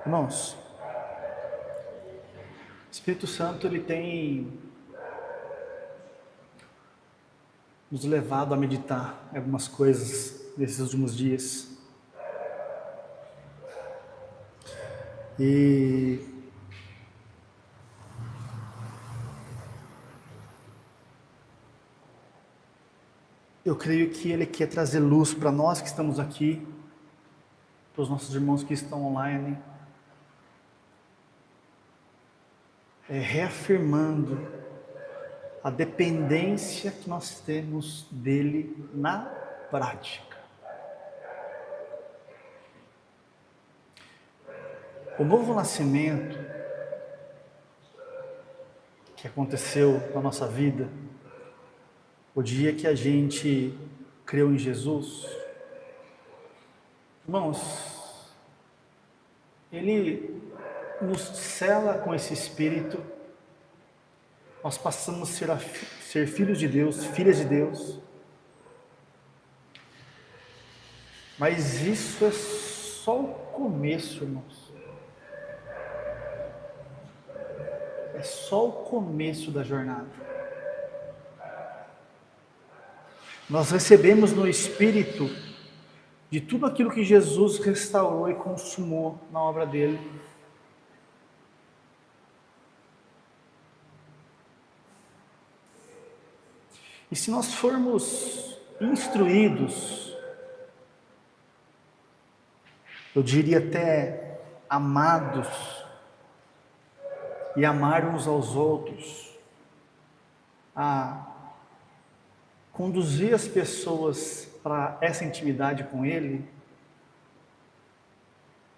Irmãos, o Espírito Santo ele tem nos levado a meditar em algumas coisas nesses últimos dias. E eu creio que ele quer trazer luz para nós que estamos aqui, para os nossos irmãos que estão online, reafirmando a dependência que nós temos dele na prática. O novo nascimento que aconteceu na nossa vida, o dia que a gente creu em Jesus, irmãos, ele nos sela com esse Espírito, nós passamos a ser filhos de Deus, filhas de Deus, mas isso é só o começo, irmãos. É só o começo da jornada. Nós recebemos no Espírito de tudo aquilo que Jesus restaurou e consumou na obra dele. E se nós formos instruídos, eu diria até amados, e amar uns aos outros, a conduzir as pessoas para essa intimidade com Ele,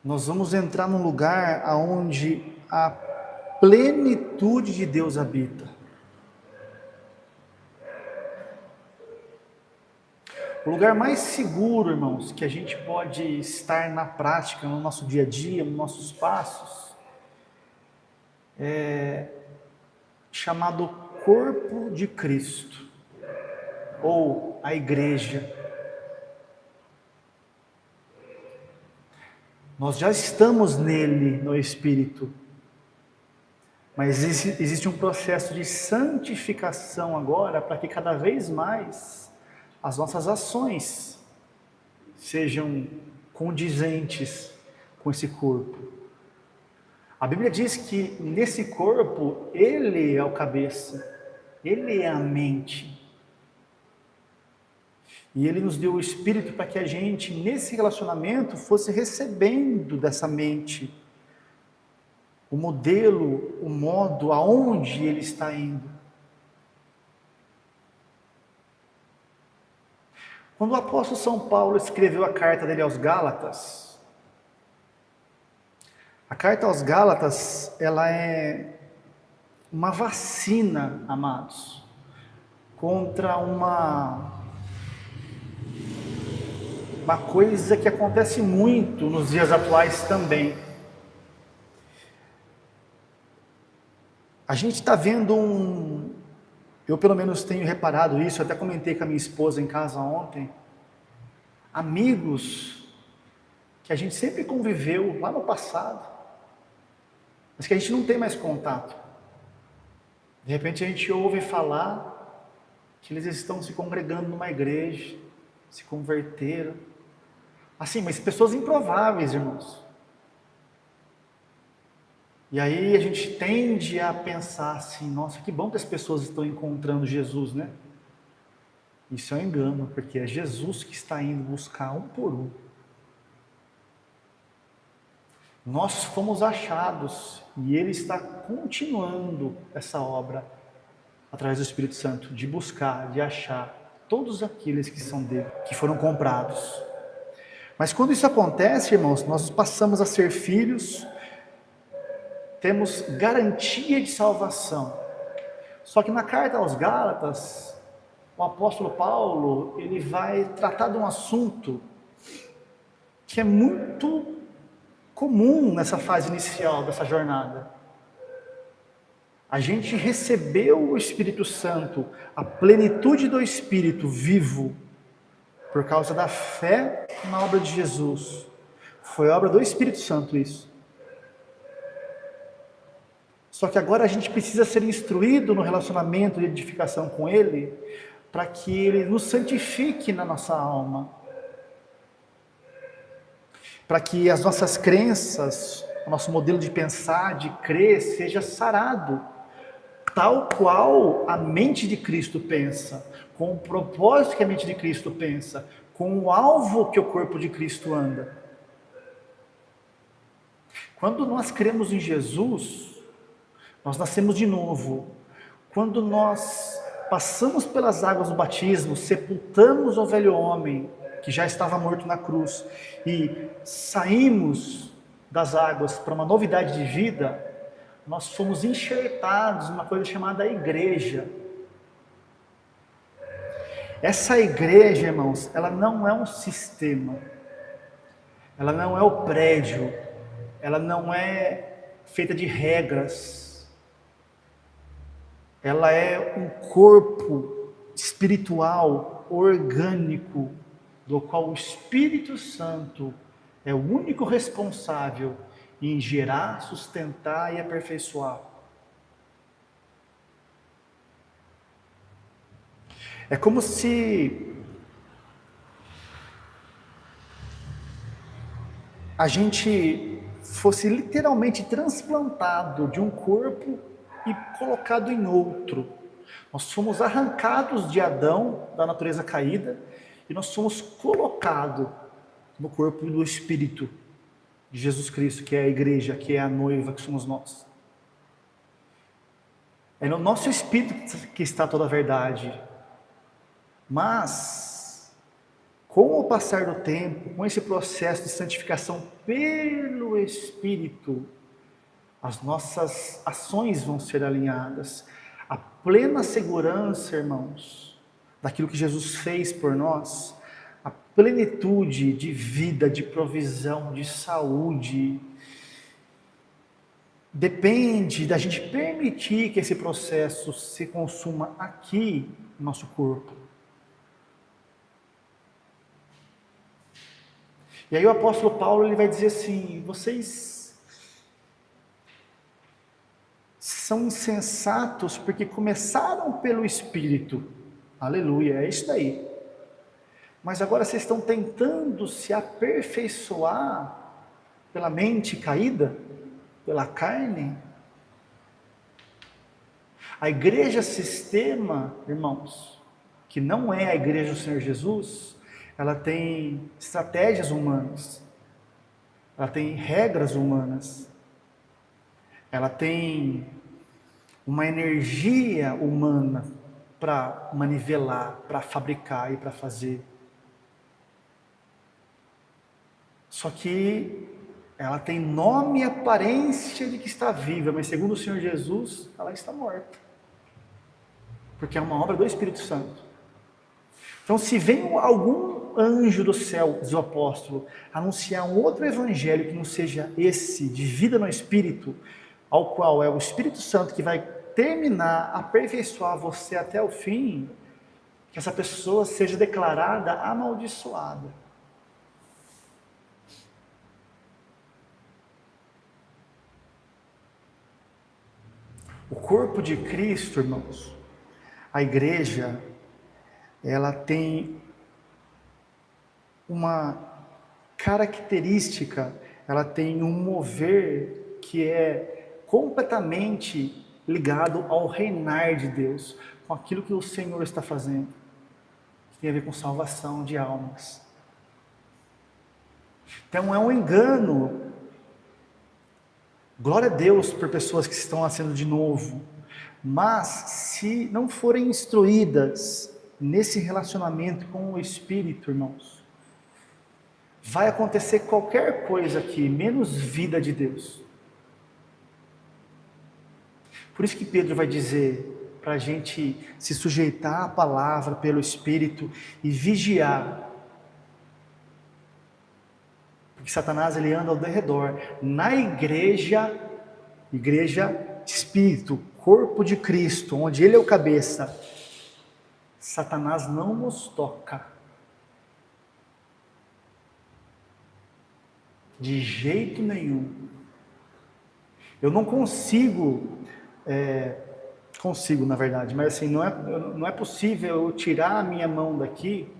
nós vamos entrar num lugar onde a plenitude de Deus habita. O lugar mais seguro, irmãos, que a gente pode estar na prática, no nosso dia a dia, nos nossos passos, é chamado corpo de Cristo, ou a igreja. Nós já estamos nele, no Espírito, mas existe um processo de santificação agora, para que cada vez mais as nossas ações sejam condizentes com esse corpo. A Bíblia diz que nesse corpo, Ele é o cabeça, Ele é a mente. E Ele nos deu o Espírito para que a gente, nesse relacionamento, fosse recebendo dessa mente o modelo, o modo, aonde Ele está indo. Quando o apóstolo São Paulo escreveu a carta dele aos Gálatas, a carta aos Gálatas, ela é uma vacina, amados, contra uma coisa que acontece muito nos dias atuais também. A gente está vendo eu pelo menos tenho reparado isso, eu até comentei com a minha esposa em casa ontem, amigos que a gente sempre conviveu lá no passado, mas que a gente não tem mais contato. De repente a gente ouve falar que eles estão se congregando numa igreja, se converteram. Assim, mas pessoas improváveis, irmãos. E aí a gente tende a pensar assim, nossa, que bom que as pessoas estão encontrando Jesus, né? Isso é um engano, porque é Jesus que está indo buscar um por um. Nós fomos achados e Ele está continuando essa obra através do Espírito Santo, de buscar, de achar todos aqueles que são dele, que foram comprados. Mas quando isso acontece, irmãos, nós passamos a ser filhos, temos garantia de salvação. Só que na carta aos Gálatas, o apóstolo Paulo, ele vai tratar de um assunto que é muito comum nessa fase inicial dessa jornada. A gente recebeu o Espírito Santo, a plenitude do Espírito vivo, por causa da fé na obra de Jesus. Foi obra do Espírito Santo isso. Só que agora a gente precisa ser instruído no relacionamento de edificação com Ele, para que Ele nos santifique na nossa alma, para que as nossas crenças, o nosso modelo de pensar, de crer, seja sarado, tal qual a mente de Cristo pensa, com o propósito que a mente de Cristo pensa, com o alvo que o corpo de Cristo anda. Quando nós cremos em Jesus, nós nascemos de novo. Quando nós passamos pelas águas do batismo, sepultamos o velho homem, que já estava morto na cruz, e saímos das águas para uma novidade de vida, nós fomos enxertados numa coisa chamada igreja. Essa igreja, irmãos, ela não é um sistema, ela não é o prédio, ela não é feita de regras, ela é um corpo espiritual, orgânico, do qual o Espírito Santo é o único responsável em gerar, sustentar e aperfeiçoar. É como se a gente fosse literalmente transplantado de um corpo e colocado em outro. Nós fomos arrancados de Adão, da natureza caída, e nós somos colocados no corpo do Espírito de Jesus Cristo, que é a igreja, que é a noiva, que somos nós. É no nosso Espírito que está toda a verdade. Mas, com o passar do tempo, com esse processo de santificação pelo Espírito, as nossas ações vão ser alinhadas. A plena segurança, irmãos, daquilo que Jesus fez por nós, a plenitude de vida, de provisão, de saúde, depende da gente permitir que esse processo se consuma aqui no nosso corpo. E aí o apóstolo Paulo ele vai dizer assim: vocês são insensatos porque começaram pelo Espírito. Aleluia, é isso daí. Mas agora vocês estão tentando se aperfeiçoar pela mente caída, pela carne. A igreja sistema, irmãos, que não é a igreja do Senhor Jesus, ela tem estratégias humanas, ela tem regras humanas, ela tem uma energia humana para manivelar, para fabricar e para fazer. Só que ela tem nome e aparência de que está viva, mas segundo o Senhor Jesus, ela está morta. Porque é uma obra do Espírito Santo. Então, se vem algum anjo do céu, diz o apóstolo, anunciar um outro evangelho que não seja esse, de vida no Espírito, ao qual é o Espírito Santo que vai terminar, aperfeiçoar você até o fim, que essa pessoa seja declarada amaldiçoada. O corpo de Cristo, irmãos, a igreja, ela tem uma característica, ela tem um mover que é completamente ligado ao reinar de Deus, com aquilo que o Senhor está fazendo, que tem a ver com salvação de almas. Então é um engano. Glória a Deus por pessoas que estão nascendo de novo, mas se não forem instruídas nesse relacionamento com o Espírito, irmãos, vai acontecer qualquer coisa aqui, menos vida de Deus. Por isso que Pedro vai dizer para a gente se sujeitar à palavra pelo Espírito e vigiar. Porque Satanás ele anda ao derredor. Na igreja Espírito, corpo de Cristo, onde ele é o cabeça, Satanás não nos toca. De jeito nenhum. Eu não consigo, consigo na verdade, mas assim, não é possível eu tirar a minha mão daqui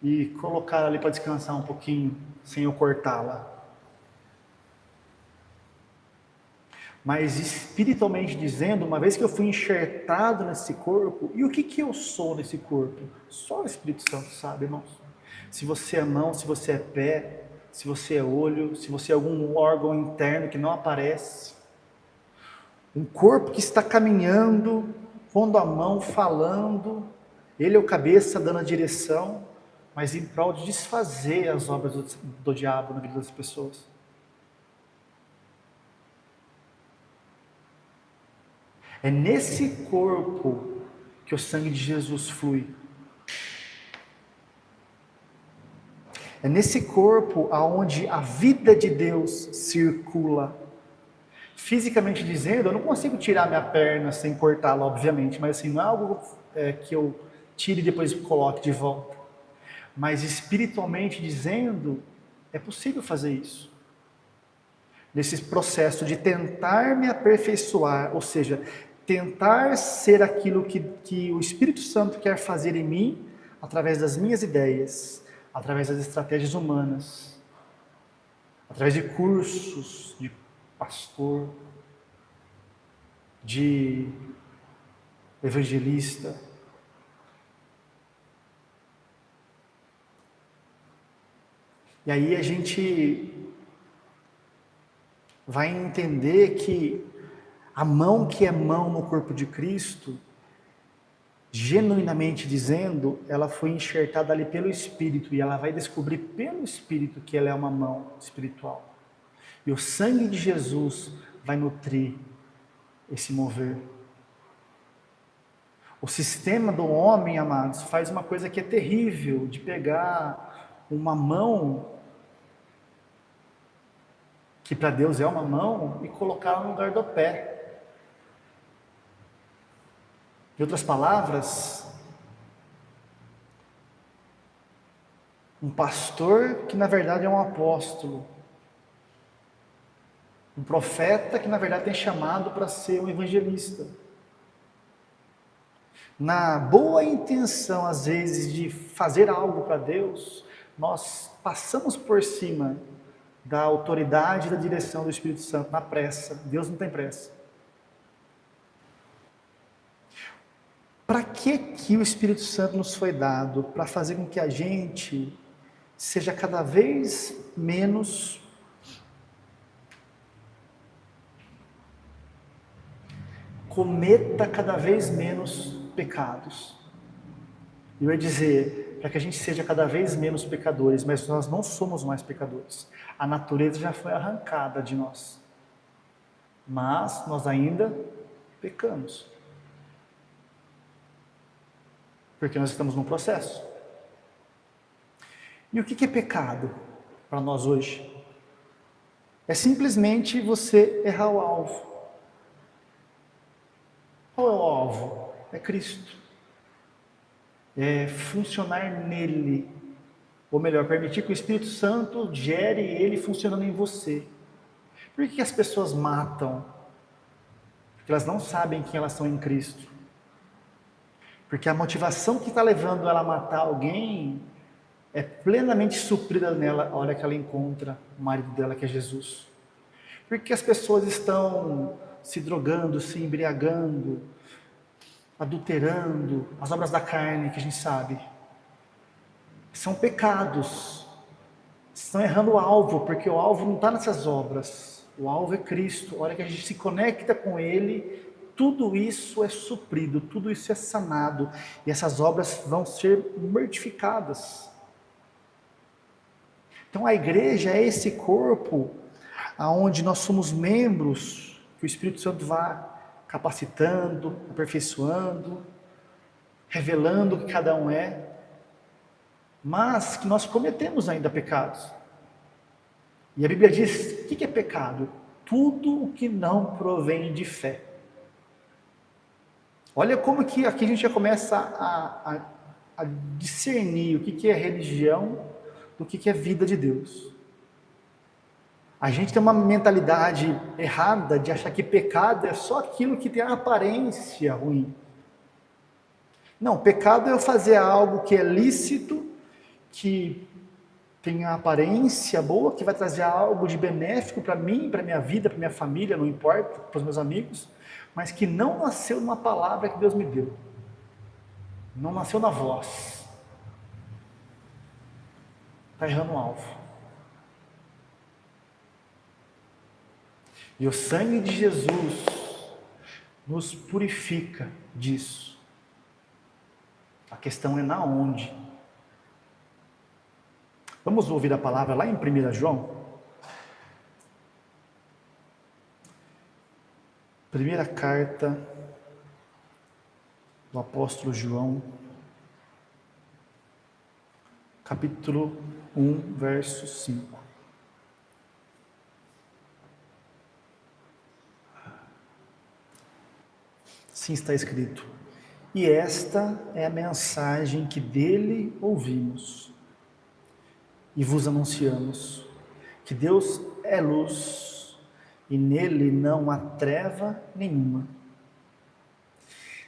e colocar ali para descansar um pouquinho, sem eu cortá-la. Mas espiritualmente dizendo, uma vez que eu fui enxertado nesse corpo, e o que eu sou nesse corpo? Só o Espírito Santo sabe, irmãos. Se você é mão, se você é pé, se você é olho, se você é algum órgão interno que não aparece. Um corpo que está caminhando, pondo a mão, falando, ele é o cabeça dando a direção, mas em prol de desfazer as obras do diabo na vida das pessoas. É nesse corpo que o sangue de Jesus flui. É nesse corpo aonde a vida de Deus circula. Fisicamente dizendo, eu não consigo tirar minha perna sem cortá-la, obviamente, mas assim, não é algo que eu tire e depois coloque de volta. Mas espiritualmente dizendo, é possível fazer isso. Nesse processo de tentar me aperfeiçoar, ou seja, tentar ser aquilo que o Espírito Santo quer fazer em mim, através das minhas ideias, através das estratégias humanas, através de cursos, de pastor, de evangelista. E aí a gente vai entender que a mão que é mão no corpo de Cristo, genuinamente dizendo, ela foi enxertada ali pelo Espírito, e ela vai descobrir pelo Espírito que ela é uma mão espiritual. E o sangue de Jesus vai nutrir esse mover. O sistema do homem, amados, faz uma coisa que é terrível, de pegar uma mão, que para Deus é uma mão, e colocar no lugar do pé. Em outras palavras, um pastor que na verdade é um apóstolo, um profeta que na verdade tem chamado para ser um evangelista. Na boa intenção, às vezes, de fazer algo para Deus, nós passamos por cima da autoridade e da direção do Espírito Santo na pressa. Deus não tem pressa. Para que o Espírito Santo nos foi dado? Para fazer com que a gente seja cada vez menos cometa cada vez menos pecados. Eu ia dizer, para que a gente seja cada vez menos pecadores, mas nós não somos mais pecadores. A natureza já foi arrancada de nós. Mas nós ainda pecamos. Porque nós estamos num processo. E o que é pecado para nós hoje? É simplesmente você errar o alvo. Qual é o alvo? É Cristo. É funcionar nele. Ou melhor, permitir que o Espírito Santo gere ele funcionando em você. Por que as pessoas matam? Porque elas não sabem quem elas são em Cristo. Porque a motivação que está levando ela a matar alguém é plenamente suprida nela a hora que ela encontra o marido dela, que é Jesus. Porque as pessoas estão se drogando, se embriagando, adulterando, as obras da carne que a gente sabe. São pecados. Estão errando o alvo, porque o alvo não está nessas obras. O alvo é Cristo. A hora que a gente se conecta com Ele, tudo isso é suprido, tudo isso é sanado, e essas obras vão ser mortificadas. Então a igreja é esse corpo aonde nós somos membros, que o Espírito Santo vai capacitando, aperfeiçoando, revelando o que cada um é, mas que nós cometemos ainda pecados. E a Bíblia diz, o que é pecado? Tudo o que não provém de fé. Olha como que aqui a gente já começa a discernir o que é religião do que é vida de Deus. A gente tem uma mentalidade errada de achar que pecado é só aquilo que tem a aparência ruim. Não, pecado é eu fazer algo que é lícito, que tem a aparência boa, que vai trazer algo de benéfico para mim, para minha vida, para minha família, não importa, para os meus amigos, mas que não nasceu numa palavra que Deus me deu. Não nasceu na voz. Está errando o alvo. E o sangue de Jesus nos purifica disso. A questão é na onde. Vamos ouvir a palavra lá em 1 João? Primeira carta do apóstolo João, capítulo 1, verso 5. Sim, está escrito: e esta é a mensagem que dele ouvimos e vos anunciamos, que Deus é luz e nele não há treva nenhuma.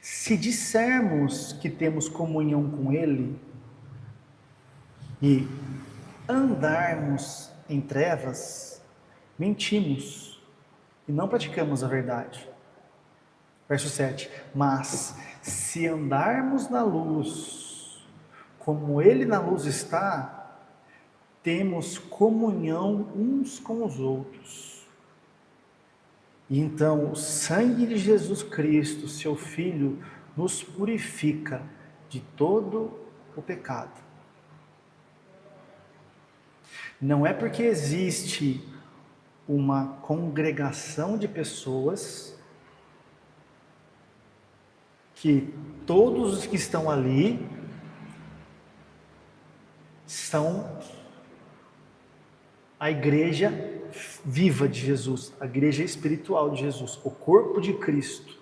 Se dissermos que temos comunhão com ele e andarmos em trevas, mentimos e não praticamos a verdade. Verso 7, mas se andarmos na luz, como ele na luz está, temos comunhão uns com os outros. E então o sangue de Jesus Cristo, seu Filho, nos purifica de todo o pecado. Não é porque existe uma congregação de pessoas que todos os que estão ali são a igreja viva de Jesus, a igreja espiritual de Jesus, o corpo de Cristo.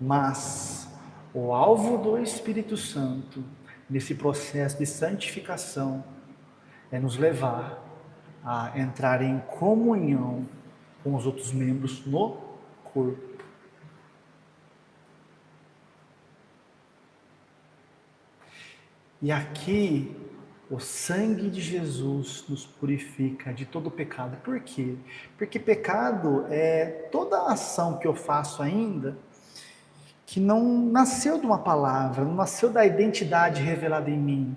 Mas o alvo do Espírito Santo, nesse processo de santificação, é nos levar a entrar em comunhão com os outros membros no corpo. E aqui, o sangue de Jesus nos purifica de todo pecado. Por quê? Porque pecado é toda ação que eu faço ainda que não nasceu de uma palavra, não nasceu da identidade revelada em mim.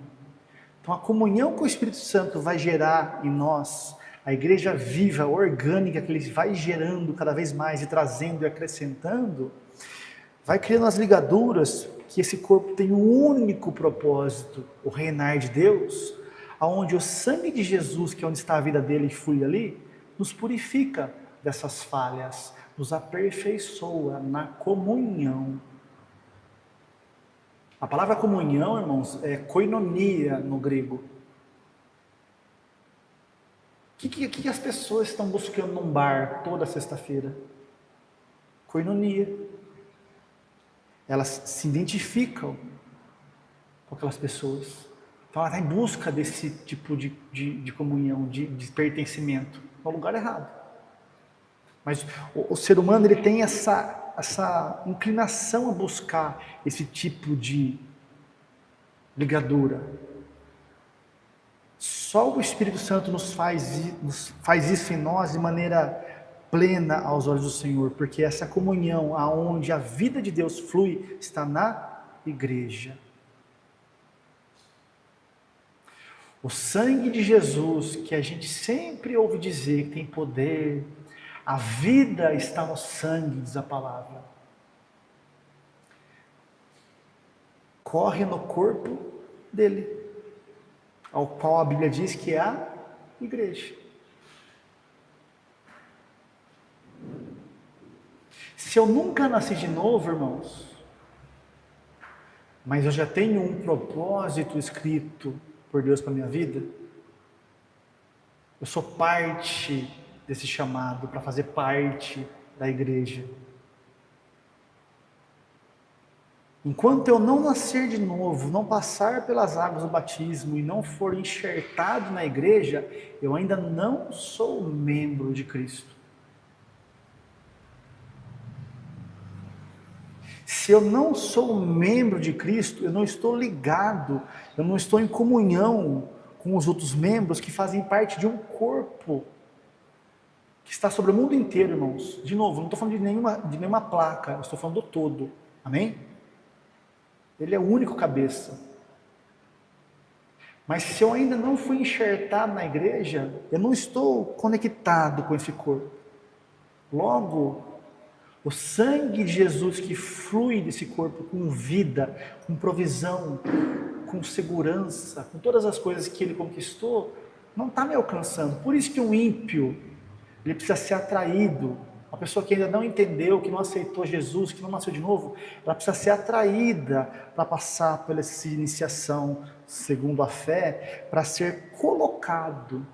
Então a comunhão com o Espírito Santo vai gerar em nós, a igreja viva, orgânica, que ele vai gerando cada vez mais e trazendo e acrescentando, vai criando as ligaduras que esse corpo tem um único propósito, o reinar de Deus, aonde o sangue de Jesus, que é onde está a vida dele e flui ali, nos purifica dessas falhas, nos aperfeiçoa na comunhão. A palavra comunhão, irmãos, é koinonia no grego. O que as pessoas estão buscando num bar toda sexta-feira? Koinonia. Elas se identificam com aquelas pessoas. Então ela está em busca desse tipo de comunhão, de pertencimento. No lugar errado. Mas o ser humano ele tem essa inclinação a buscar esse tipo de ligadura. Só o Espírito Santo nos faz isso em nós de maneira plena aos olhos do Senhor, porque essa comunhão aonde a vida de Deus flui está na igreja. O sangue de Jesus, que a gente sempre ouve dizer que tem poder, a vida está no sangue, diz a palavra. Corre no corpo dele, ao qual a Bíblia diz que é a igreja. Se eu nunca nasci de novo, irmãos, mas eu já tenho um propósito escrito por Deus para a minha vida, eu sou parte desse chamado para fazer parte da igreja. Enquanto eu não nascer de novo, não passar pelas águas do batismo e não for enxertado na igreja, eu ainda não sou membro de Cristo. Se eu não sou membro de Cristo, eu não estou ligado, eu não estou em comunhão com os outros membros que fazem parte de um corpo que está sobre o mundo inteiro, irmãos. De novo, não estou falando de nenhuma placa, eu estou falando do todo. Amém? Ele é o único cabeça. Mas se eu ainda não fui enxertado na igreja, eu não estou conectado com esse corpo. Logo, o sangue de Jesus que flui desse corpo com vida, com provisão, com segurança, com todas as coisas que ele conquistou, não está me alcançando. Por isso que um ímpio, ele precisa ser atraído. Uma pessoa que ainda não entendeu, que não aceitou Jesus, que não nasceu de novo, ela precisa ser atraída para passar por essa iniciação segundo a fé, para ser colocado,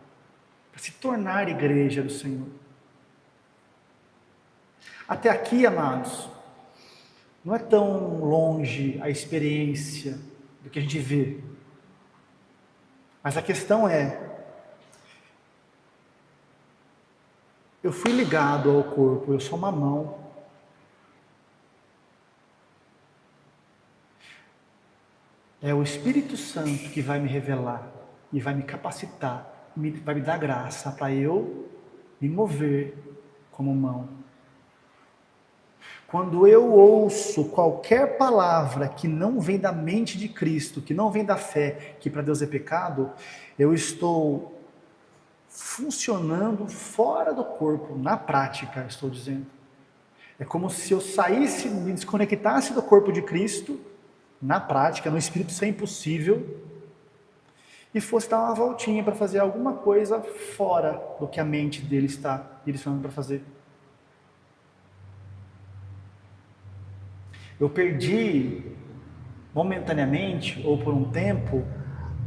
para se tornar igreja do Senhor. Até aqui, amados, não é tão longe a experiência do que a gente vê. Mas a questão é, eu fui ligado ao corpo, eu sou uma mão. É o Espírito Santo que vai me revelar e vai me capacitar, vai me dar graça para eu me mover como mão. Quando eu ouço qualquer palavra que não vem da mente de Cristo, que não vem da fé, que para Deus é pecado, eu estou funcionando fora do corpo, na prática, estou dizendo. É como se eu saísse, me desconectasse do corpo de Cristo, na prática, no Espírito isso é impossível, e fosse dar uma voltinha para fazer alguma coisa fora do que a mente dele está direcionando para fazer. Eu perdi momentaneamente, ou por um tempo,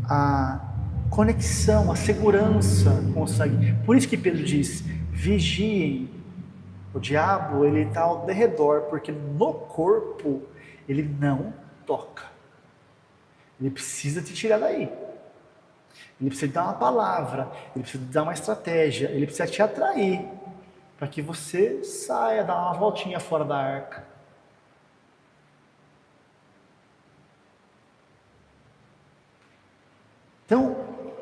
a conexão, a segurança com o sangue. Por isso que Pedro diz, vigiem. O diabo, ele está ao derredor, porque no corpo, ele não toca. Ele precisa te tirar daí. Ele precisa te dar uma palavra, ele precisa te dar uma estratégia, ele precisa te atrair, para que você saia, dar uma voltinha fora da arca. Então,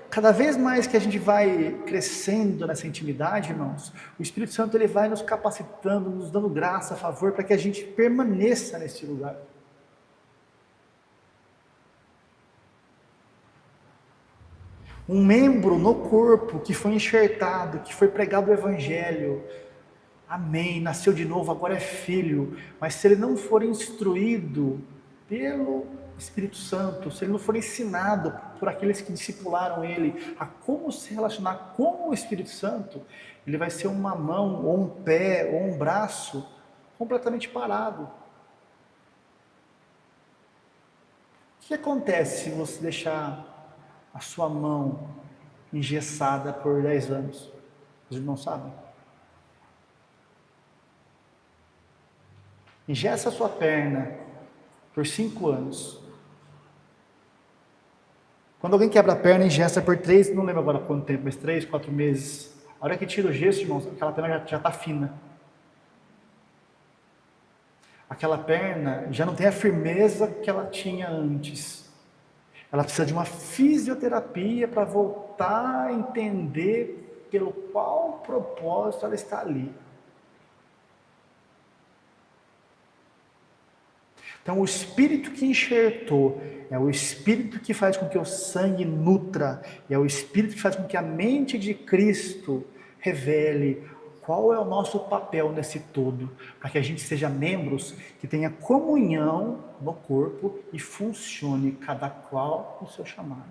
cada vez mais que a gente vai crescendo nessa intimidade, irmãos, o Espírito Santo ele vai nos capacitando, nos dando graça, a favor, para que a gente permaneça nesse lugar. Um membro no corpo que foi enxertado, que foi pregado o Evangelho, amém, nasceu de novo, agora é filho, mas se ele não for instruído pelo Espírito Santo, se ele não for ensinado por aqueles que discipularam ele a como se relacionar com o Espírito Santo, ele vai ser uma mão, ou um pé, ou um braço completamente parado. O que acontece se você deixar a sua mão engessada por 10 anos? Os irmãos sabem? Engessa a sua perna por 5 anos. Quando alguém quebra a perna, engessa por 3, não lembro agora quanto tempo, mas 3, 4 meses. A hora que tira o gesso, irmãos, aquela perna já está fina. Aquela perna já não tem a firmeza que ela tinha antes. Ela precisa de uma fisioterapia para voltar a entender pelo qual propósito ela está ali. Então, o Espírito que enxertou é o Espírito que faz com que o sangue nutra, é o Espírito que faz com que a mente de Cristo revele qual é o nosso papel nesse todo, para que a gente seja membros que tenha comunhão no corpo e funcione cada qual no seu chamado.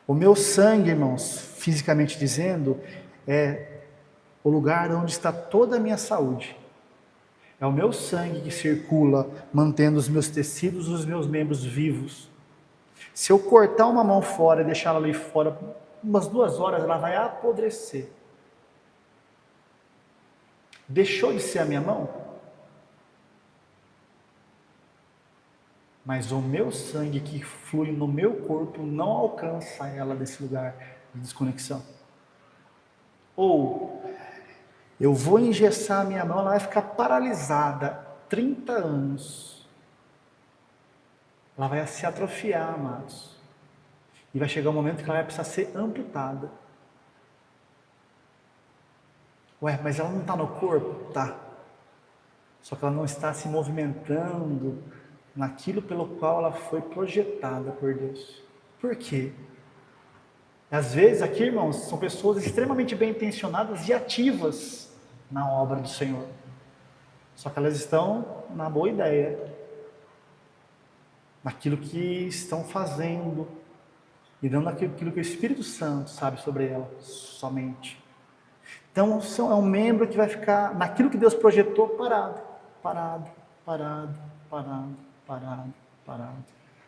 O meu sangue, irmãos, fisicamente dizendo, é o lugar onde está toda a minha saúde. É o meu sangue que circula, mantendo os meus tecidos e os meus membros vivos. Se eu cortar uma mão fora e deixar ela ali fora, umas 2 horas, ela vai apodrecer. Deixou de ser a minha mão? mas o meu sangue que flui no meu corpo não alcança ela desse lugar de desconexão. Ou eu vou engessar a minha mão, ela vai ficar paralisada 30 anos. Ela vai se atrofiar, amados. E vai chegar um momento que ela vai precisar ser amputada. Ué, mas ela não está no corpo? Tá. Só que ela não está se movimentando naquilo pelo qual ela foi projetada por Deus. Por quê? Às vezes aqui, irmãos, são pessoas extremamente bem intencionadas e ativas na obra do Senhor. Só que elas estão na boa ideia, naquilo que estão fazendo, e não naquilo que o Espírito Santo sabe sobre ela, somente. Então, é um membro que vai ficar naquilo que Deus projetou, parado,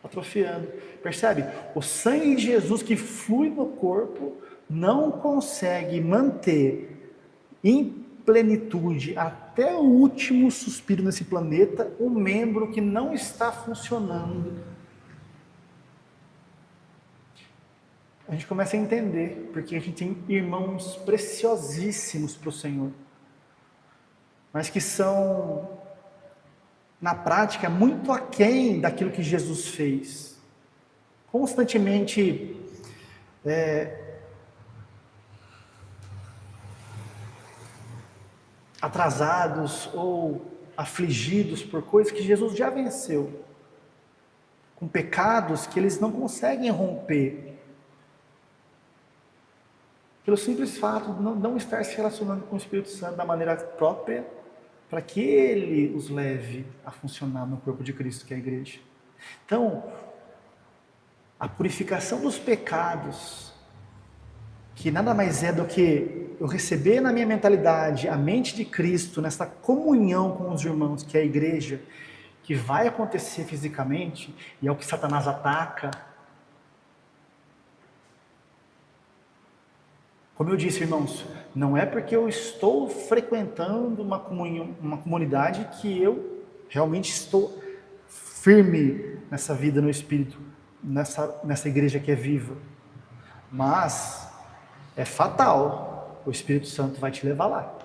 atrofiando. Percebe? O sangue de Jesus que flui no corpo não consegue manter em plenitude até o último suspiro nesse planeta um membro que não está funcionando. A gente começa a entender, porque a gente tem irmãos preciosíssimos para o Senhor, mas que são, na prática, muito aquém daquilo que Jesus fez. Constantemente atrasados ou afligidos por coisas que Jesus já venceu, com pecados que eles não conseguem romper, pelo simples fato de não estar se relacionando com o Espírito Santo da maneira própria, para que Ele os leve a funcionar no corpo de Cristo, que é a igreja. Então, a purificação dos pecados, que nada mais é do que eu receber na minha mentalidade a mente de Cristo, nessa comunhão com os irmãos, que é a igreja, que vai acontecer fisicamente, e é o que Satanás ataca. Como eu disse, irmãos, não é porque eu estou frequentando uma comunidade que eu realmente estou firme nessa vida no Espírito, nessa igreja que é viva. Mas é fatal, o Espírito Santo vai te levar lá.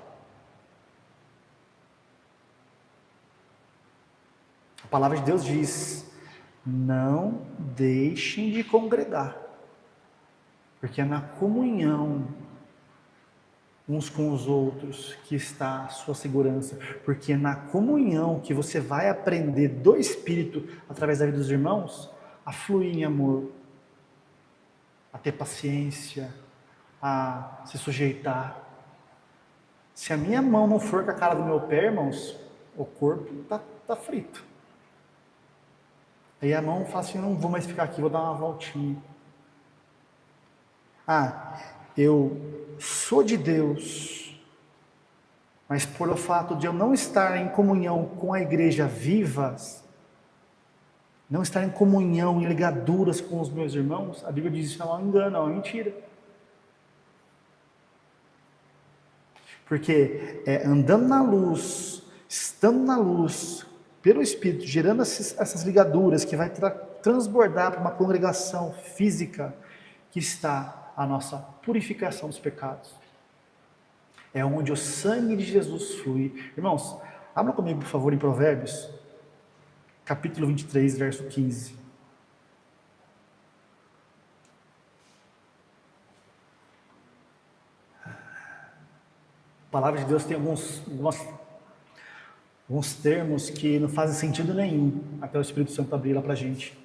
A palavra de Deus diz: não deixem de congregar, porque é na comunhão uns com os outros que está a sua segurança, porque é na comunhão que você vai aprender do Espírito, através da vida dos irmãos, a fluir em amor, a ter paciência, a se sujeitar. Se a minha mão não for com a cara do meu pé, irmãos, o corpo tá frito. Aí a mão fala assim: não vou mais ficar aqui, vou dar uma voltinha. Eu sou de Deus, mas por o fato de eu não estar em comunhão com a igreja viva, não estar em comunhão, em ligaduras com os meus irmãos, a Bíblia diz isso não é um engano, é uma mentira. Porque andando na luz, estando na luz, pelo Espírito, gerando essas ligaduras que vai transbordar para uma congregação física, que está a nossa purificação dos pecados. É onde o sangue de Jesus flui. Irmãos, abra comigo, por favor, em Provérbios, capítulo 23, verso 15. A palavra de Deus tem alguns termos que não fazem sentido nenhum, até o Espírito Santo abrir lá para a gente.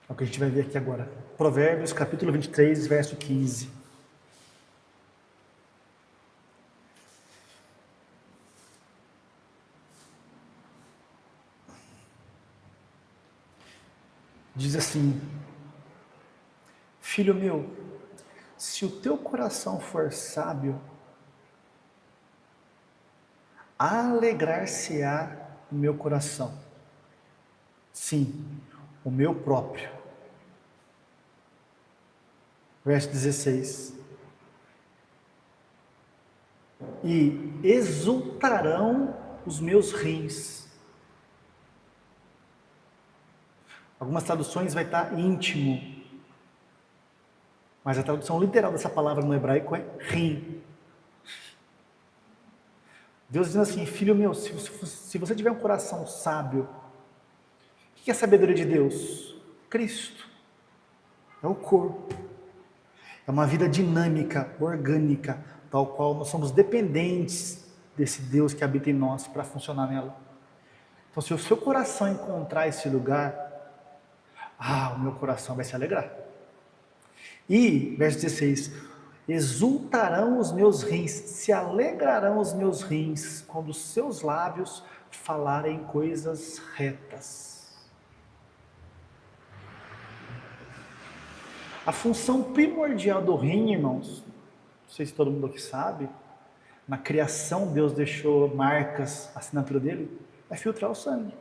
É o que a gente vai ver aqui agora. Provérbios, capítulo 23, verso 15. Diz assim: filho meu, se o teu coração for sábio, alegrar-se-á o meu coração. Sim, o meu próprio. Verso 16. E exultarão os meus rins Algumas traduções vai estar íntimo, mas a tradução literal dessa palavra no hebraico é rim. Deus dizendo assim, filho meu, se você tiver um coração sábio, o que é a sabedoria de Deus? Cristo. É o corpo. É uma vida dinâmica, orgânica, tal qual nós somos dependentes desse Deus que habita em nós para funcionar nela. Então, se o seu coração encontrar esse lugar, o meu coração vai se alegrar. E, verso 16, exultarão os meus rins, se alegrarão os meus rins, quando os seus lábios falarem coisas retas. A função primordial do rim, irmãos, não sei se todo mundo aqui sabe, na criação Deus deixou marcas, a assinatura dele, é filtrar o sangue.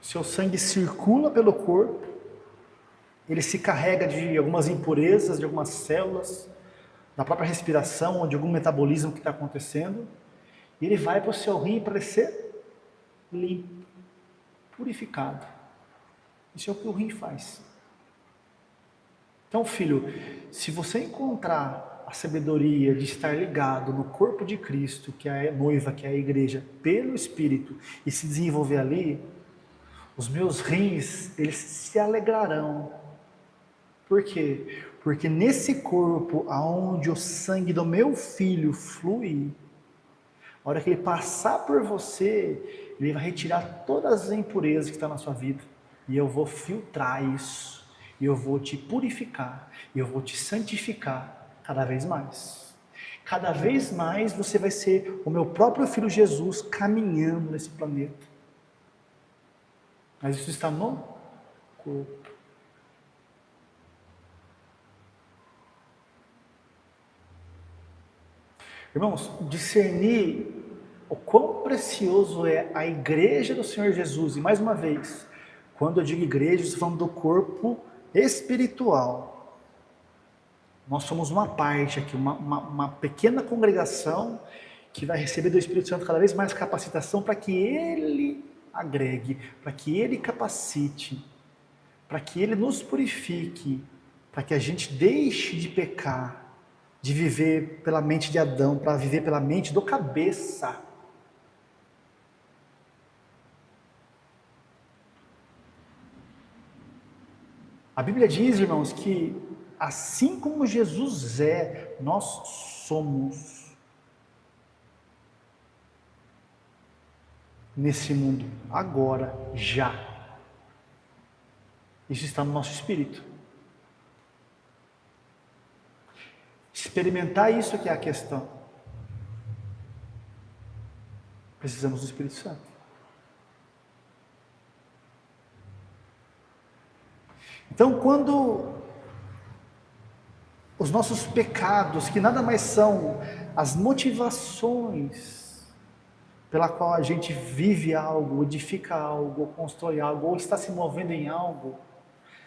O seu sangue circula pelo corpo, ele se carrega de algumas impurezas, de algumas células, da própria respiração, ou de algum metabolismo que está acontecendo, e ele vai para o seu rim para ele ser limpo, purificado. Isso é o que o rim faz. Então, filho, se você encontrar a sabedoria de estar ligado no corpo de Cristo, que é a noiva, que é a igreja, pelo Espírito, e se desenvolver ali, os meus rins, eles se alegrarão. Por quê? Porque nesse corpo, aonde o sangue do meu filho flui, a hora que ele passar por você, ele vai retirar todas as impurezas que estão na sua vida. E eu vou filtrar isso. E eu vou te purificar. E eu vou te santificar cada vez mais. Cada vez mais você vai ser o meu próprio Filho Jesus caminhando nesse planeta. Mas isso está no corpo. Irmãos, discernir o quão precioso é a igreja do Senhor Jesus, e mais uma vez, quando eu digo igreja, estou falando do corpo espiritual. Nós somos uma parte aqui, uma pequena congregação que vai receber do Espírito Santo cada vez mais capacitação para que Ele agregue, para que Ele capacite, para que Ele nos purifique, para que a gente deixe de pecar, de viver pela mente de Adão, para viver pela mente do cabeça. A Bíblia diz, irmãos, que assim como Jesus é, nós somos nesse mundo, agora, já. Isso está no nosso espírito. Experimentar isso que é a questão. Precisamos do Espírito Santo. Então, quando os nossos pecados, que nada mais são as motivações pela qual a gente vive algo, edifica algo, ou constrói algo, ou está se movendo em algo,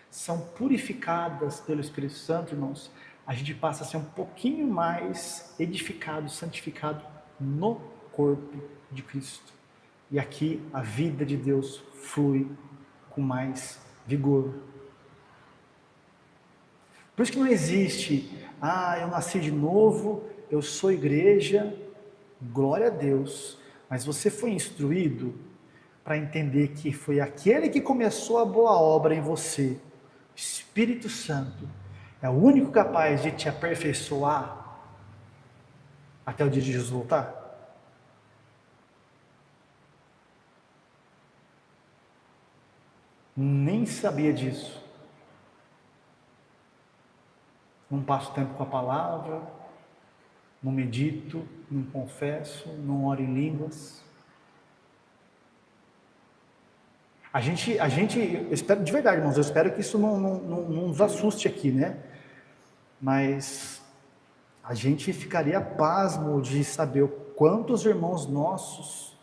são purificadas pelo Espírito Santo, irmãos, a gente passa a ser um pouquinho mais edificado, santificado no corpo de Cristo. E aqui a vida de Deus flui com mais vigor. Por isso que não existe, eu nasci de novo, eu sou igreja, glória a Deus, mas você foi instruído para entender que foi aquele que começou a boa obra em você, Espírito Santo, é o único capaz de te aperfeiçoar até o dia de Jesus voltar? Nem sabia disso. Não passo tempo com a palavra, não medito, não confesso, não oro em línguas. A gente, eu espero, de verdade, irmãos, eu espero que isso não nos assuste aqui, né? Mas a gente ficaria pasmo de saber o quantos irmãos nossos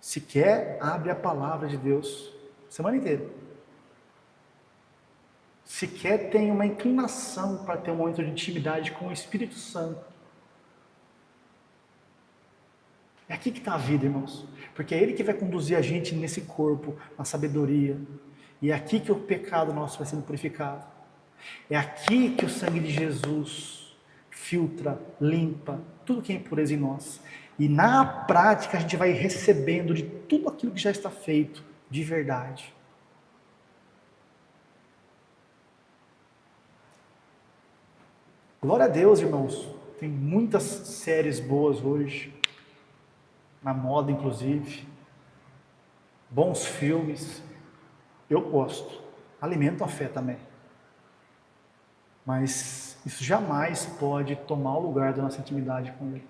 sequer abrem a palavra de Deus semana inteira. Sequer tem uma inclinação para ter um momento de intimidade com o Espírito Santo. É aqui que está a vida, irmãos. Porque é Ele que vai conduzir a gente nesse corpo, na sabedoria. E é aqui que o pecado nosso vai sendo purificado. É aqui que o sangue de Jesus filtra, limpa tudo que é impureza em nós. E na prática a gente vai recebendo de tudo aquilo que já está feito de verdade. Glória a Deus, irmãos. Tem muitas séries boas hoje, na moda inclusive. Bons filmes. Eu gosto. Alimento a fé também. Mas isso jamais pode tomar o lugar da nossa intimidade com Ele.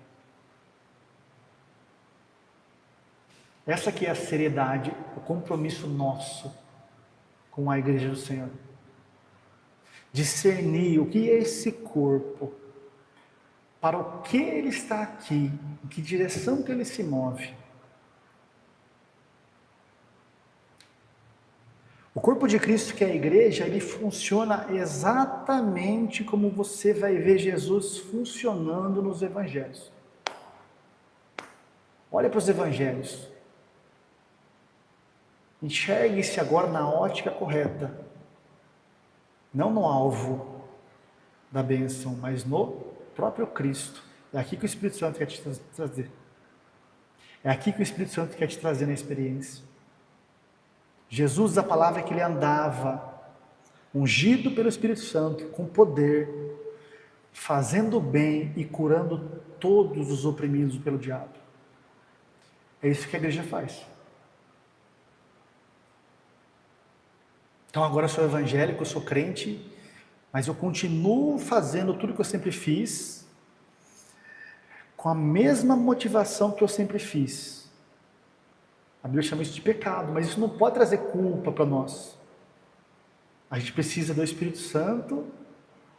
Essa que é a seriedade, o compromisso nosso com a Igreja do Senhor. Discernir o que é esse corpo, para o que ele está aqui, em que direção que ele se move. O corpo de Cristo, que é a igreja, ele funciona exatamente como você vai ver Jesus funcionando nos evangelhos. Olha para os evangelhos. Enxergue-se agora na ótica correta. Não no alvo da bênção, mas no próprio Cristo. É aqui que o Espírito Santo quer te trazer. É aqui que o Espírito Santo quer te trazer na experiência. Jesus, a palavra é que ele andava, ungido pelo Espírito Santo, com poder, fazendo bem e curando todos os oprimidos pelo diabo. É isso que a igreja faz. Então agora eu sou evangélico, eu sou crente, mas eu continuo fazendo tudo que eu sempre fiz, com a mesma motivação que eu sempre fiz. A Bíblia chama isso de pecado, mas isso não pode trazer culpa para nós. A gente precisa do Espírito Santo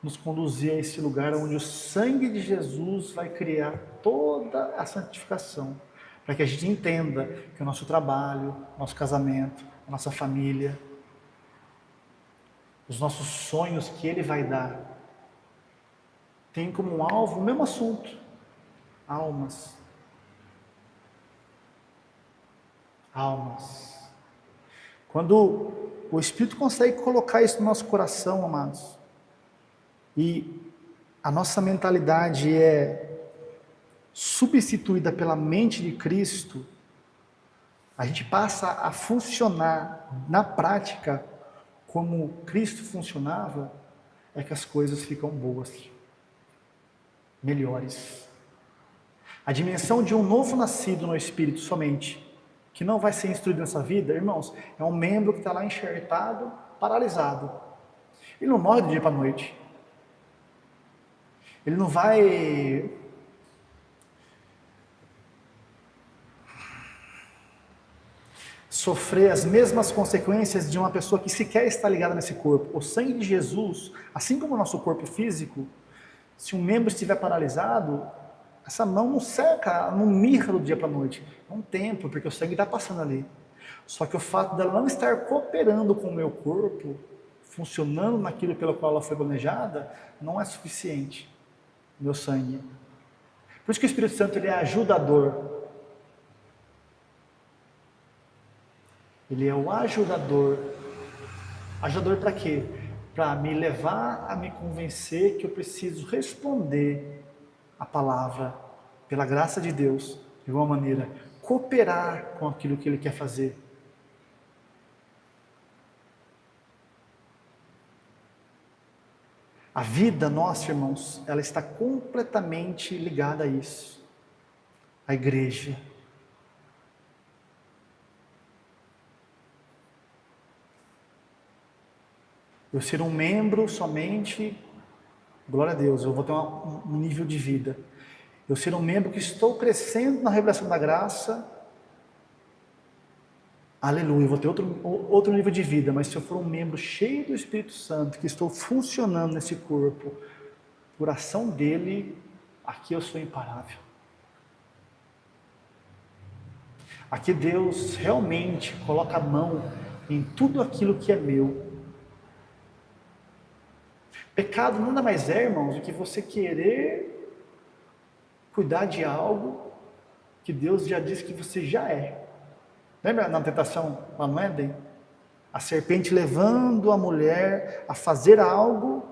nos conduzir a esse lugar onde o sangue de Jesus vai criar toda a santificação, para que a gente entenda que o nosso trabalho, nosso casamento, a nossa família, os nossos sonhos que Ele vai dar, tem como alvo o mesmo assunto: almas. Almas. Quando o Espírito consegue colocar isso no nosso coração, amados, e a nossa mentalidade é substituída pela mente de Cristo, a gente passa a funcionar na prática como Cristo funcionava, é que as coisas ficam boas, melhores. A dimensão de um novo nascido no Espírito somente, que não vai ser instruído nessa vida, irmãos, é um membro que está lá enxertado, paralisado. Ele não morre do dia para a noite. Ele não vai sofrer as mesmas consequências de uma pessoa que sequer está ligada nesse corpo. O sangue de Jesus, assim como o nosso corpo físico, se um membro estiver paralisado, essa mão não seca, não mirra do dia para a noite. É um tempo, porque o sangue está passando ali. Só que o fato dela não estar cooperando com o meu corpo, funcionando naquilo pelo qual ela foi planejada, não é suficiente. Meu sangue. Por isso que o Espírito Santo ele é ajudador. Ele é o ajudador. Ajudador para quê? Para me levar a me convencer que eu preciso responder a palavra, pela graça de Deus, de alguma maneira, cooperar com aquilo que Ele quer fazer. A vida nossa, irmãos, ela está completamente ligada a isso. A igreja. Eu ser um membro somente, glória a Deus, eu vou ter um nível de vida. Eu ser um membro que estou crescendo na revelação da graça, aleluia, eu vou ter outro nível de vida. Mas se eu for um membro cheio do Espírito Santo, que estou funcionando nesse corpo, por ação dele, aqui eu sou imparável. Aqui Deus realmente coloca a mão em tudo aquilo que é meu. Pecado nada mais é, irmãos, do que você querer cuidar de algo que Deus já disse que você já é. Lembra na tentação lá no Éden? A serpente levando a mulher a fazer algo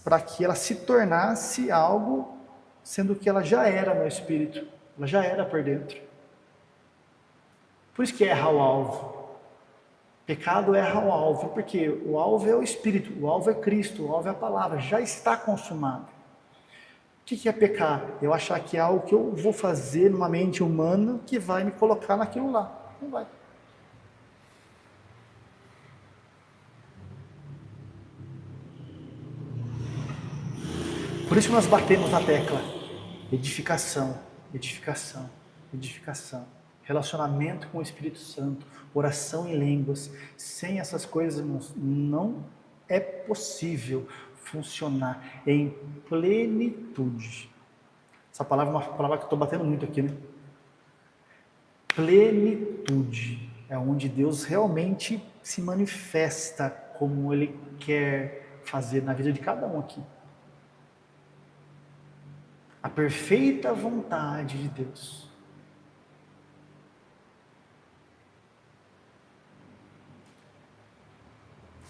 para que ela se tornasse algo, sendo que ela já era no espírito, ela já era por dentro. Por isso que erra o alvo. Pecado erra o alvo, porque o alvo é o espírito, o alvo é Cristo, o alvo é a palavra, já está consumado. O que é pecar? Eu achar que é algo que eu vou fazer numa mente humana que vai me colocar naquilo lá. Não vai. Por isso que nós batemos na tecla. Edificação, edificação, edificação. Relacionamento com o Espírito Santo, oração em línguas. Sem essas coisas, irmãos, não é possível funcionar em plenitude. Essa palavra é uma palavra que eu estou batendo muito aqui, né? Plenitude é onde Deus realmente se manifesta como Ele quer fazer na vida de cada um aqui. A perfeita vontade de Deus.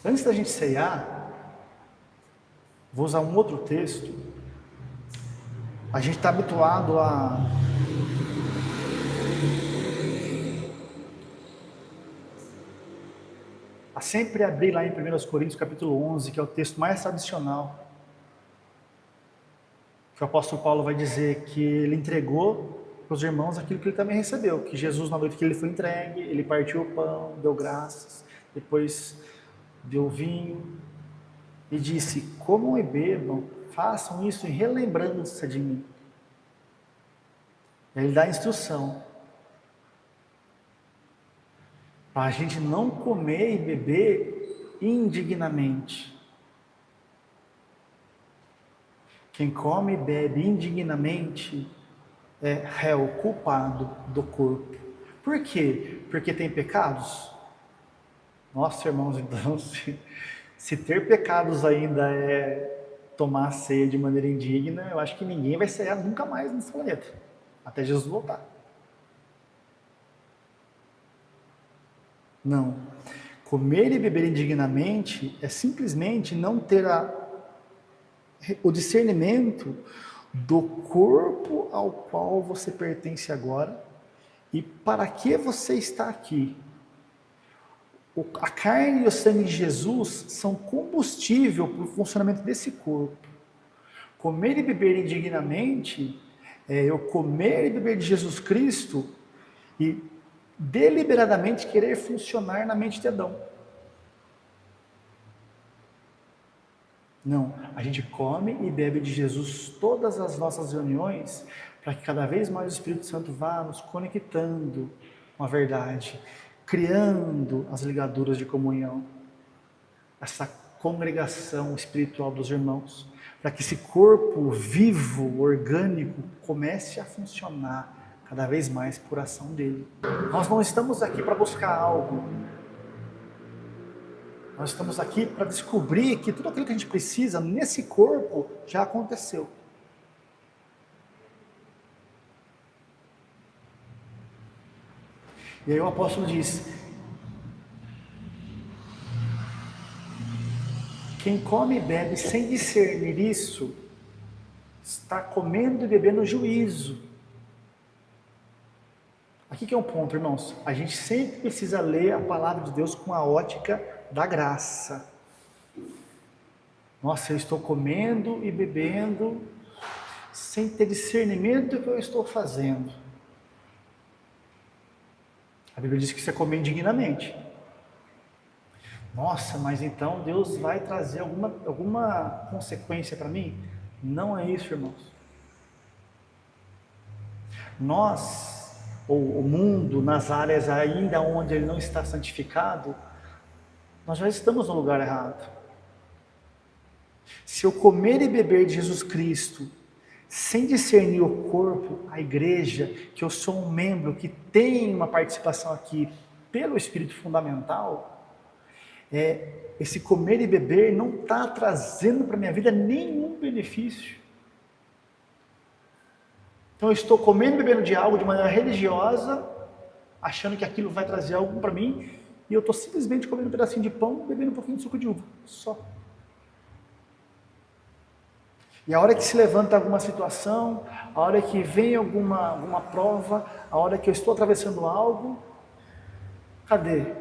Antes da gente ceiar, vou usar um outro texto. A gente está habituado a sempre abrir lá em 1 Coríntios capítulo 11, que é o texto mais tradicional. Que o apóstolo Paulo vai dizer que ele entregou para os irmãos aquilo que ele também recebeu, que Jesus, na noite que ele foi entregue, ele partiu o pão, deu graças, depois deu vinho e disse: comam e bebam, façam isso em relembrança de mim. Ele dá a instrução para a gente não comer e beber indignamente. Quem come e bebe indignamente é réu, culpado do corpo. Por quê? Porque tem pecados? Nossa, irmãos, então, se ter pecados ainda é tomar a ceia de maneira indigna, eu acho que ninguém vai cear nunca mais nesse planeta, até Jesus voltar. Não. Comer e beber indignamente é simplesmente não ter o discernimento do corpo ao qual você pertence agora e para que você está aqui. A carne e o sangue de Jesus são combustível para o funcionamento desse corpo. Comer e beber indignamente é eu comer e beber de Jesus Cristo e deliberadamente querer funcionar na mente de Adão. Não, a gente come e bebe de Jesus todas as nossas reuniões para que cada vez mais o Espírito Santo vá nos conectando com a verdade, criando as ligaduras de comunhão, essa congregação espiritual dos irmãos, para que esse corpo vivo, orgânico, comece a funcionar cada vez mais por ação dele. Nós não estamos aqui para buscar algo. Nós estamos aqui para descobrir que tudo aquilo que a gente precisa nesse corpo já aconteceu. E aí o apóstolo diz: quem come e bebe sem discernir isso, está comendo e bebendo juízo. Aqui que é um ponto, irmãos. A gente sempre precisa ler a palavra de Deus com a ótica da graça. Nossa, eu estou comendo e bebendo sem ter discernimento do que eu estou fazendo. A Bíblia diz que você come indignamente. Nossa, mas então Deus vai trazer alguma consequência para mim? Não é isso, irmãos. Nós, ou o mundo, nas áreas ainda onde ele não está santificado, nós já estamos no lugar errado. Se eu comer e beber de Jesus Cristo, sem discernir o corpo, a igreja, que eu sou um membro que tem uma participação aqui pelo Espírito fundamental, esse comer e beber não está trazendo para a minha vida nenhum benefício. Então eu estou comendo e bebendo de algo de maneira religiosa, achando que aquilo vai trazer algo para mim, e eu estou simplesmente comendo um pedacinho de pão, bebendo um pouquinho de suco de uva, só. E a hora que se levanta alguma situação, a hora que vem alguma prova, a hora que eu estou atravessando algo, cadê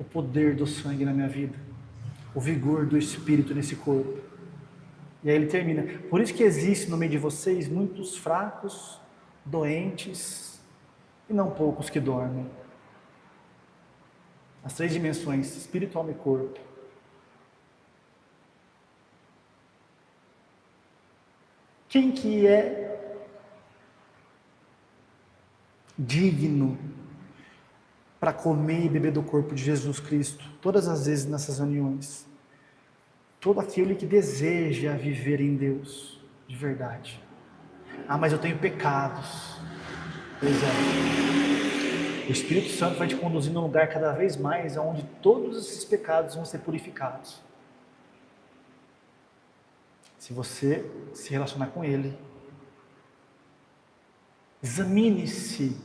o poder do sangue na minha vida? O vigor do Espírito nesse corpo? E aí ele termina. Por isso que existe no meio de vocês muitos fracos, doentes e não poucos que dormem. As 3 dimensões, espírito, alma e corpo. Quem que é digno para comer e beber do corpo de Jesus Cristo, todas as vezes nessas reuniões? Todo aquele que deseja viver em Deus, de verdade. Ah, mas eu tenho pecados. Pois é. O Espírito Santo vai te conduzir num lugar cada vez mais onde todos esses pecados vão ser purificados. Se você se relacionar com Ele. Examine-se.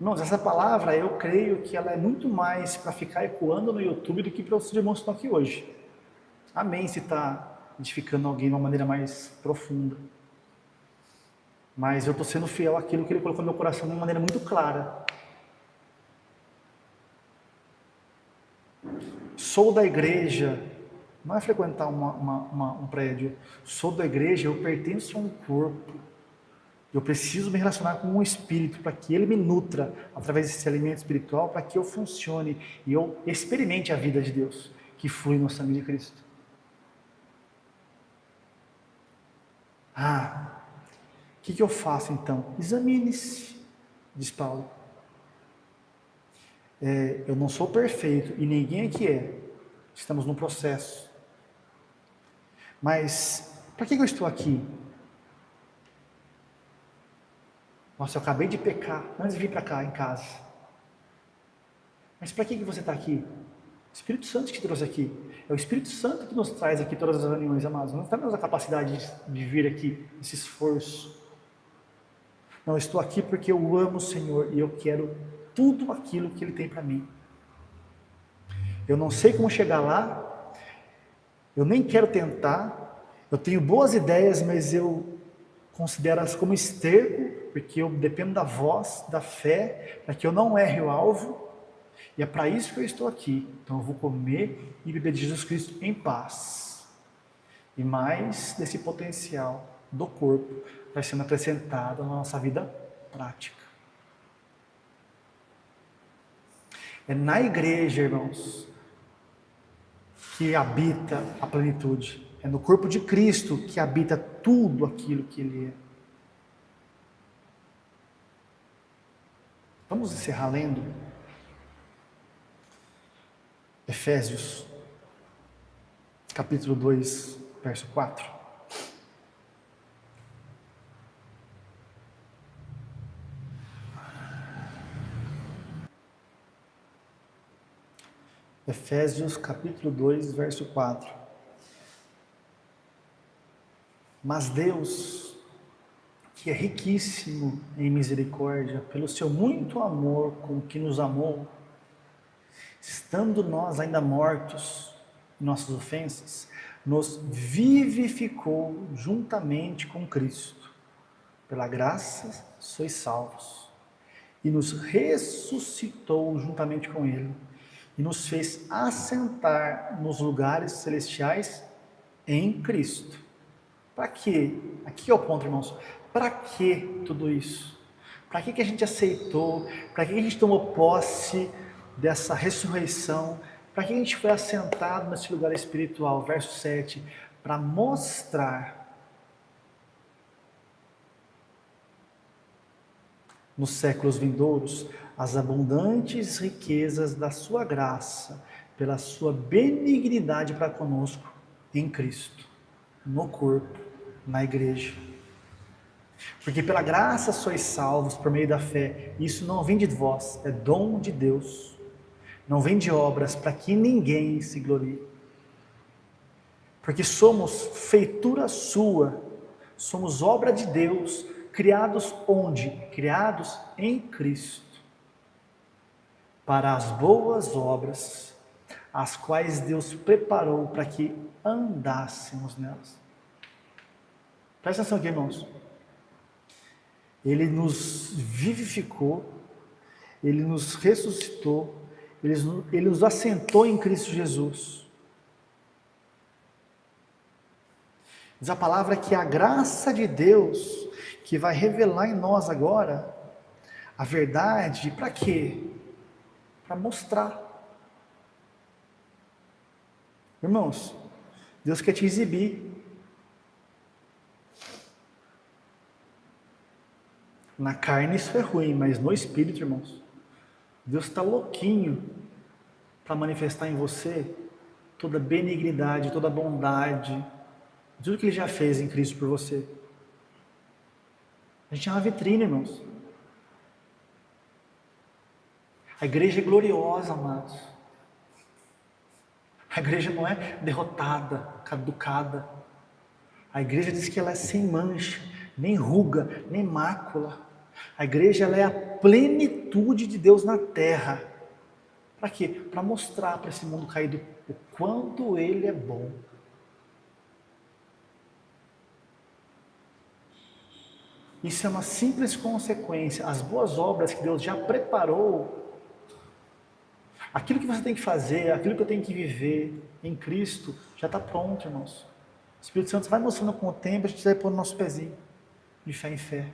Irmãos, essa palavra eu creio que ela é muito mais para ficar ecoando no YouTube do que para os irmãos que estão aqui hoje. Amém, se está edificando alguém de uma maneira mais profunda. Mas eu estou sendo fiel àquilo que Ele colocou no meu coração de uma maneira muito clara. Sou da igreja, não é frequentar um prédio. Sou da igreja, eu pertenço a um corpo. Eu preciso me relacionar com um espírito para que ele me nutra através desse alimento espiritual, para que eu funcione e eu experimente a vida de Deus que flui no sangue de Cristo. O que eu faço então? Examine-se, diz Paulo. Eu não sou perfeito e ninguém aqui é. Estamos num processo. Mas para que eu estou aqui? Nossa, eu acabei de pecar antes de vir para cá em casa. Mas para que você está aqui? O Espírito Santo que te trouxe aqui. É o Espírito Santo que nos traz aqui todas as reuniões, amados. Não temos a capacidade de vir aqui, esse esforço. Não, eu estou aqui porque eu amo o Senhor e eu quero tudo aquilo que Ele tem para mim. Eu não sei como chegar lá, eu nem quero tentar, eu tenho boas ideias, mas eu considero elas como esterco, porque eu dependo da voz, da fé, para que eu não erre o alvo, e é para isso que eu estou aqui. Então eu vou comer e beber de Jesus Cristo em paz. E mais desse potencial do corpo vai sendo acrescentado na nossa vida prática. É na igreja, irmãos, que habita a plenitude. É no corpo de Cristo que habita tudo aquilo que Ele é. Vamos encerrar lendo Efésios, capítulo 2, verso 4. Efésios capítulo 2, verso 4. Mas Deus, que é riquíssimo em misericórdia, pelo seu muito amor com que nos amou, estando nós ainda mortos em nossas ofensas, nos vivificou juntamente com Cristo. Pela graça sois salvos. E nos ressuscitou juntamente com Ele. E nos fez assentar nos lugares celestiais em Cristo. Para quê? Aqui é o ponto, irmãos. Para que tudo isso? Para que a gente aceitou? Para que a gente tomou posse dessa ressurreição? Para que a gente foi assentado nesse lugar espiritual? Verso 7. Para mostrar nos séculos vindouros as abundantes riquezas da sua graça, pela sua benignidade para conosco em Cristo, no corpo, na igreja. Porque pela graça sois salvos por meio da fé. Isso não vem de vós, é dom de Deus. Não vem de obras, para que ninguém se glorie. Porque somos feitura sua, Somos obra de Deus, criados onde? Criados em Cristo, para as boas obras, as quais Deus preparou para que andássemos nelas. Presta atenção aqui, irmãos. Ele nos vivificou, Ele nos ressuscitou, Ele nos assentou em Cristo Jesus. Diz a palavra que a graça de Deus, que vai revelar em nós agora, a verdade, para quê? Para mostrar. Irmãos, Deus quer te exibir. Na carne isso é ruim, mas no espírito, irmãos, Deus está louquinho para manifestar em você toda benignidade, toda bondade, tudo que Ele já fez em Cristo por você. A gente é uma vitrine, irmãos. A igreja é gloriosa, amados. A igreja não é derrotada, caducada. A igreja diz que ela é sem mancha, nem ruga, nem mácula. A igreja ela é a plenitude de Deus na terra. Para quê? Para mostrar para esse mundo caído o quanto Ele é bom. Isso é uma simples consequência. As boas obras que Deus já preparou, aquilo que você tem que fazer, aquilo que eu tenho que viver em Cristo, já está pronto, irmãos. O Espírito Santo vai mostrando com o tempo, a gente vai pôr no nosso pezinho, de fé em fé.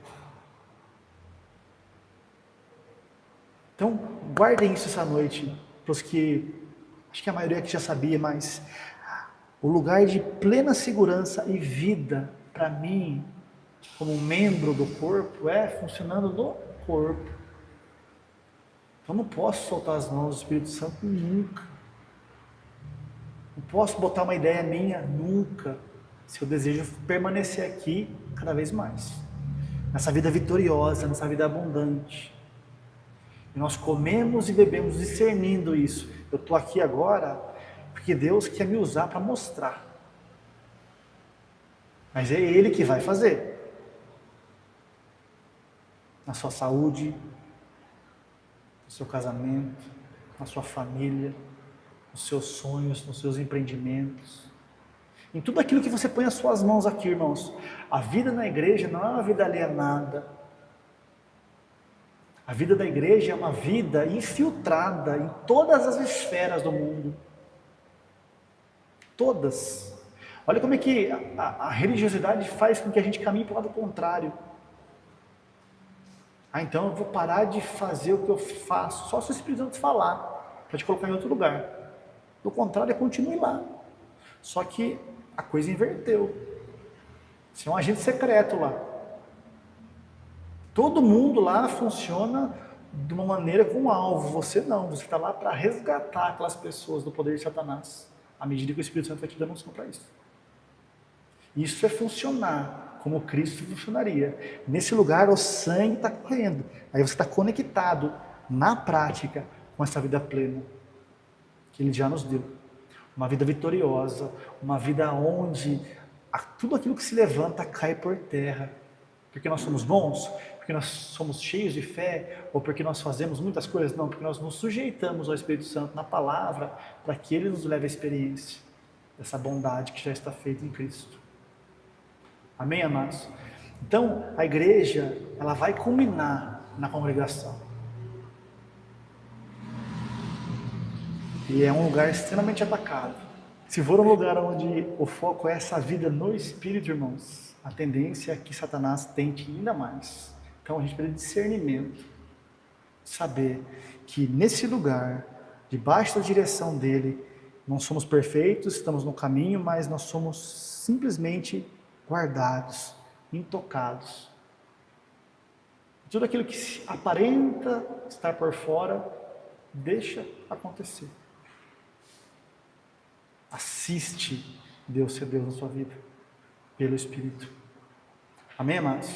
Então, guardem isso essa noite, para os que, acho que a maioria aqui já sabia, mas o lugar de plena segurança e vida, para mim, como membro do corpo, é funcionando no corpo. Eu não posso soltar as mãos do Espírito Santo nunca. Não posso botar uma ideia minha nunca, se eu desejo permanecer aqui cada vez mais. Nessa vida vitoriosa, nessa vida abundante. E nós comemos e bebemos discernindo isso. Eu estou aqui agora porque Deus quer me usar para mostrar. Mas é Ele que vai fazer. Na sua saúde, no seu casamento, na sua família, nos seus sonhos, nos seus empreendimentos. Em tudo aquilo que você põe as suas mãos aqui, irmãos. A vida na igreja não é uma vida alienada. A vida da igreja é uma vida infiltrada em todas as esferas do mundo. Todas. Olha como é que a religiosidade faz com que a gente caminhe para o lado contrário. Então eu vou parar de fazer o que eu faço, só se o Espírito Santo falar, para te colocar em outro lugar. Do contrário, continue lá. Só que a coisa inverteu. Você é um agente secreto lá. Todo mundo lá funciona de uma maneira com um alvo. Você não, você está lá para resgatar aquelas pessoas do poder de Satanás, à medida que o Espírito Santo vai te dando unção para isso. Isso é funcionar como Cristo funcionaria. Nesse lugar o sangue está correndo. Aí você está conectado na prática com essa vida plena que Ele já nos deu. Uma vida vitoriosa, uma vida onde tudo aquilo que se levanta cai por terra. Porque nós somos bons? Porque nós somos cheios de fé? Ou porque nós fazemos muitas coisas? Não, porque nós nos sujeitamos ao Espírito Santo na palavra para que Ele nos leve à experiência dessa bondade que já está feita em Cristo. Amém, amados? Então, a igreja, ela vai culminar na congregação. E é um lugar extremamente atacado. Se for um lugar onde o foco é essa vida no Espírito, irmãos, a tendência é que Satanás tente ainda mais. Então, a gente precisa de discernimento. Saber que nesse lugar, debaixo da direção dele, não somos perfeitos, estamos no caminho, mas nós somos simplesmente guardados, intocados. Tudo aquilo que aparenta estar por fora, deixa acontecer. Assiste Deus ser Deus na sua vida, pelo Espírito. Amém, amados?